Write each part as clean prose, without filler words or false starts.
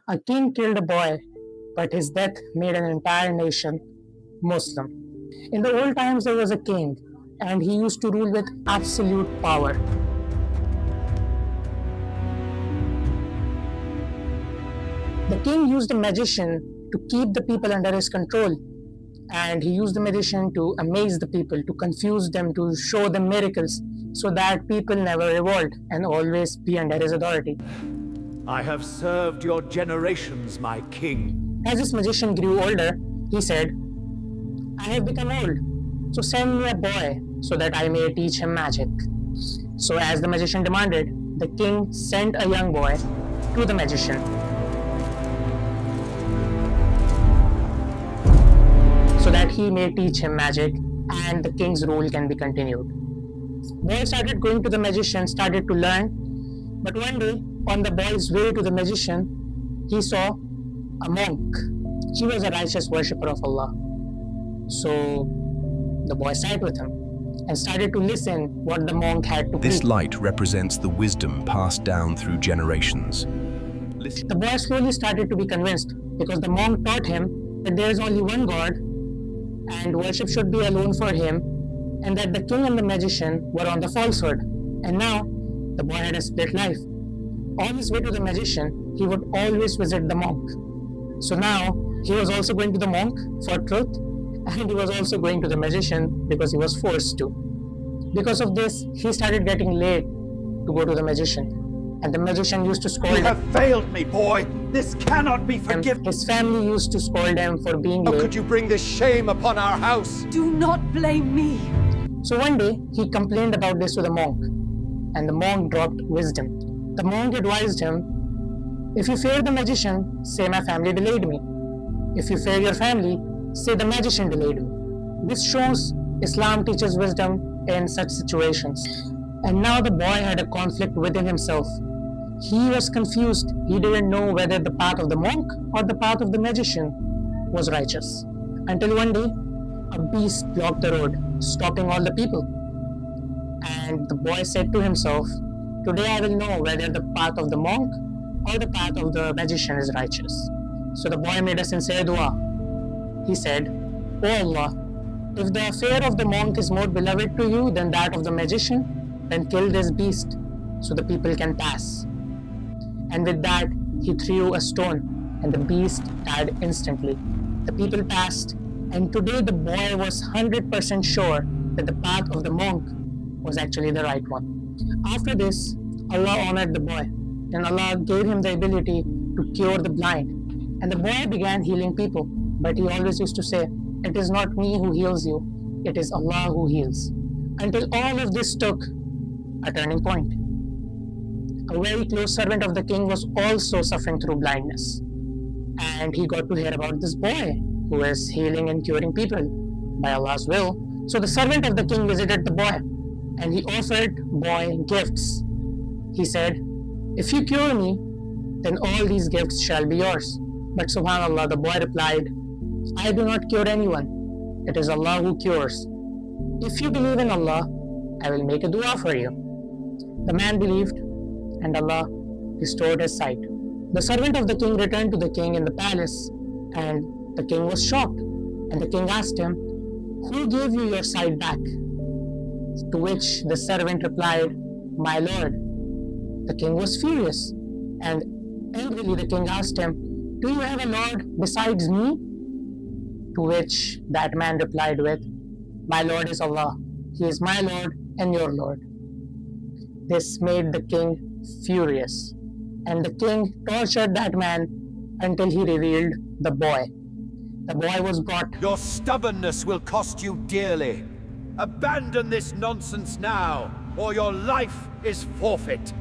A king killed a boy, but his death made an entire nation Muslim. In the old times, there was a king, and he used to rule with absolute power. The king used a magician to keep the people under his control, and he used the magician to amaze the people, to confuse them, to show them miracles, so that people never revolt and always be under his authority. I have served your generations, my king. As this magician grew older, he said, I have become old, so send me a boy so that I may teach him magic. So as the magician demanded, the king sent a young boy to the magician. So that he may teach him magic and the king's rule can be continued. Boy started going to the magician, started to learn, but one day, on the boy's way to the magician, he saw a monk. He was a righteous worshipper of Allah. So the boy sat with him and started to listen what the monk had to This preach. light represents the wisdom passed down through generations. The boy slowly started to be convinced because the monk taught him that there is only one God and worship should be alone for him, and that the king and the magician were on the falsehood. And now the boy had a split life. On his way to the magician, he would always visit the monk. So now he was also going to the monk for truth, and he was also going to the magician because he was forced to. Because of this, he started getting late to go to the magician. And the magician used to scold You him. have failed me, boy. This cannot be forgiven. His family used to scold him for being How late. could you bring this shame upon our house? Do not blame me. So one day, he complained about this to the monk, and the monk dropped wisdom. The monk advised him, if you fear the magician, say my family delayed me. If you fear your family, say the magician delayed me. This shows Islam teaches wisdom in such situations. And now the boy had a conflict within himself. He was confused. He didn't know whether the path of the monk or the path of the magician was righteous. Until one day, a beast blocked the road, stopping all the people. And the boy said to himself, today I will know whether the path of the monk or the path of the magician is righteous. So the boy made a sincere dua. He said, O Allah, if the affair of the monk is more beloved to you than that of the magician, then kill this beast so the people can pass. And with that, he threw a stone and the beast died instantly. The people passed, and today the boy was 100% sure that the path of the monk was actually the right one. After this, Allah honored the boy, and Allah gave him the ability to cure the blind. And the boy began healing people, but he always used to say, it is not me who heals you, it is Allah who heals. Until all of this took a turning point. A very close servant of the king was also suffering through blindness. And he got to hear about this boy who is healing and curing people by Allah's will. So the servant of the king visited the boy and he offered boy gifts. He said, if you cure me, then all these gifts shall be yours. But subhanAllah, the boy replied, I do not cure anyone. It is Allah who cures. If you believe in Allah, I will make a dua for you. The man believed, and Allah restored his sight. The servant of the king returned to the king in the palace, and the king was shocked. And the king asked him, who gave you your sight back? To which the servant replied, my lord. The king was furious, and angrily the king asked him, do you have a lord besides me? To which that man replied with, my lord is Allah. He is my lord and your lord. This made the king furious, and the king tortured that man until he revealed the boy. The boy was brought. Your stubbornness will cost you dearly. Abandon this nonsense now, or your life is forfeit.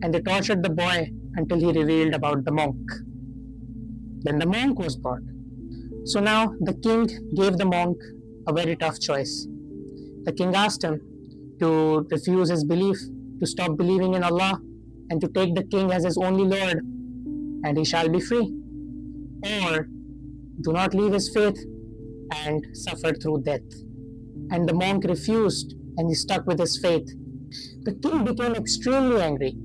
And they tortured the boy until he revealed about the monk. Then the monk was brought. So now the king gave the monk a very tough choice. The king asked him to refuse his belief, to stop believing in Allah, and to take the king as his only lord, and he shall be free. Or do not leave his faith and suffer through death. And the monk refused, and he stuck with his faith. The king became extremely angry.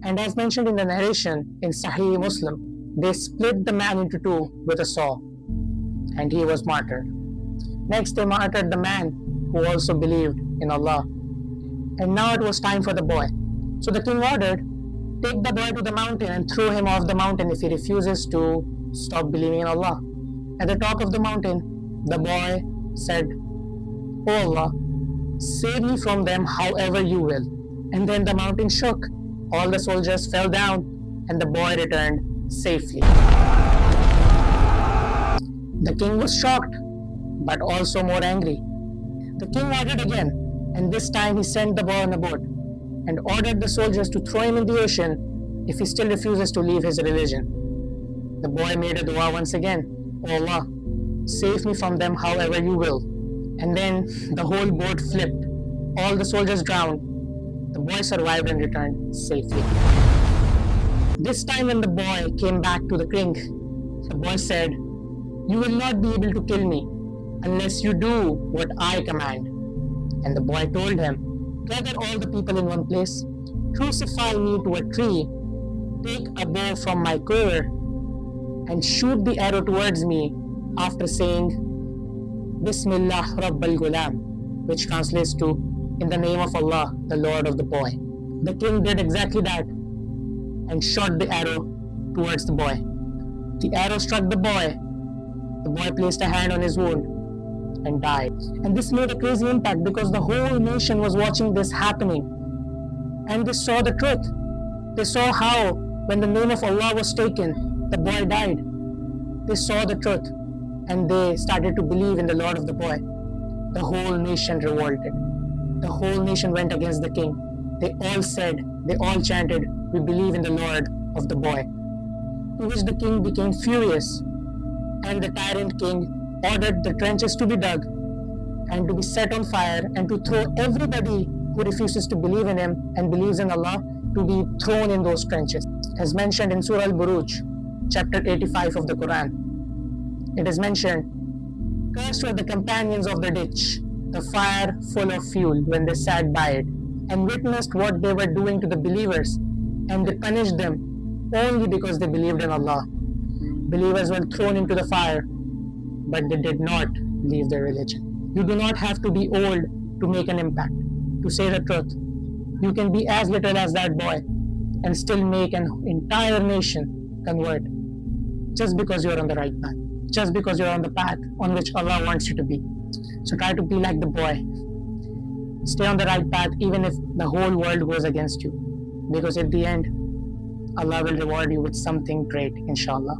And as mentioned in the narration in Sahih Muslim, they split the man into two with a saw, and he was martyred. Next, they martyred the man who also believed in Allah. And now it was time for the boy. So the king ordered, take the boy to the mountain and throw him off the mountain if he refuses to stop believing in Allah. At the top of the mountain, the boy said, "O Allah, save me from them however you will." And then the mountain shook. All the soldiers fell down and the boy returned safely. The king was shocked, but also more angry. The king ordered again, and this time he sent the boy on a boat and ordered the soldiers to throw him in the ocean if he still refuses to leave his religion. The boy made a dua once again, "O Allah, save me from them however you will." And then the whole boat flipped. All the soldiers drowned. The boy survived and returned safely. This time when the boy came back to the king, the boy said, "You will not be able to kill me unless you do what I command." And the boy told him, "Gather all the people in one place, crucify me to a tree, take a bow from my quiver, and shoot the arrow towards me after saying, Bismillah Rabbal Ghulam," which translates to, "In the name of Allah, the Lord of the boy." The king did exactly that and shot the arrow towards the boy. The arrow struck the boy. The boy placed a hand on his wound and died. And this made a crazy impact because the whole nation was watching this happening. And they saw the truth. They saw how, when the name of Allah was taken, the boy died. They saw the truth and they started to believe in the Lord of the boy. The whole nation revolted. The whole nation went against the king. They all chanted, "We believe in the Lord of the boy." To which the king became furious, and the tyrant king ordered the trenches to be dug and to be set on fire and to throw everybody who refuses to believe in him and believes in Allah to be thrown in those trenches. As mentioned in Surah Al-Buruj, chapter 85 of the Quran, it is mentioned, "Cursed were the companions of the ditch, the fire full of fuel, when they sat by it and witnessed what they were doing to the believers, and they punished them only because they believed in Allah." Believers were thrown into the fire, but they did not leave their religion. You do not have to be old to make an impact, to say the truth. You can be as little as that boy and still make an entire nation convert, just because you're on the right path, just because you're on the path on which Allah wants you to be. So try to be like the boy. Stay on the right path even if the whole world goes against you, because at the end, Allah will reward you with something great, inshallah.